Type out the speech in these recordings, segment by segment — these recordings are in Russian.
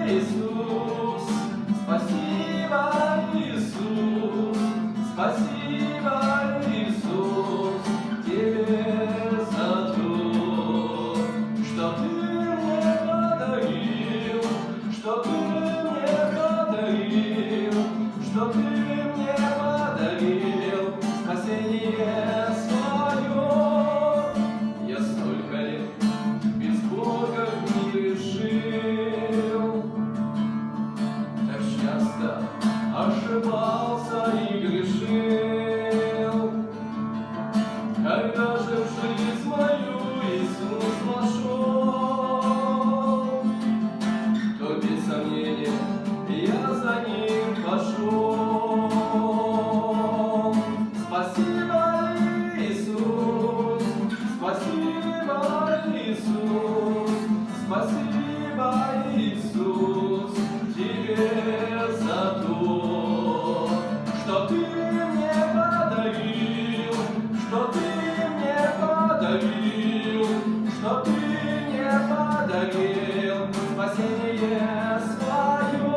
Иисус, спасибо, Иисус, спасибо, Иисус, Тебе за то, что Ты мне подарил, что Ты мне подарил, что Ты мне подарил спасение свое. Я столько лет без Бога в мире жил, так часто ошибался и грешил. Когда же в жизнь мою Иисус вошел, то без сомнения я за Ним пошел. Спасибо, Иисус, спасибо, Иисус, спасибо, Иисус, Тебе за то, что Ты мне подарил, что Ты мне подарил, что Ты мне подарил спасение свое.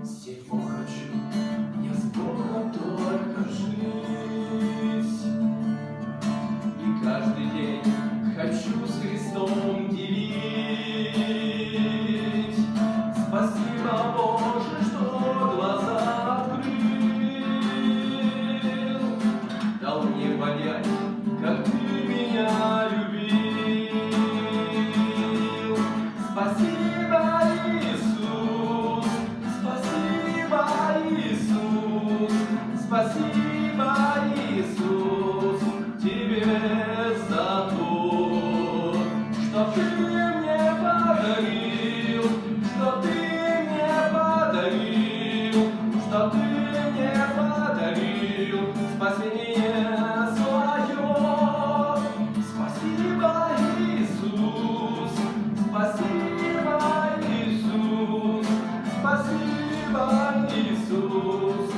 Всего хочу я с Богом только жить, и каждый день хочу с Христом делить. Спасибо, Боже, что глаза открыл, дал мне понять, как Ты меня любил. Спасибо, Иисус, спасибо, Иисус, спасибо, Иисус, Тебе за то, что Ты мне подарил, что Ты мне подарил, что Ты мне подарил спасение свое. Спасибо, Иисус, спасибо, Иисус, спасибо, Иисус,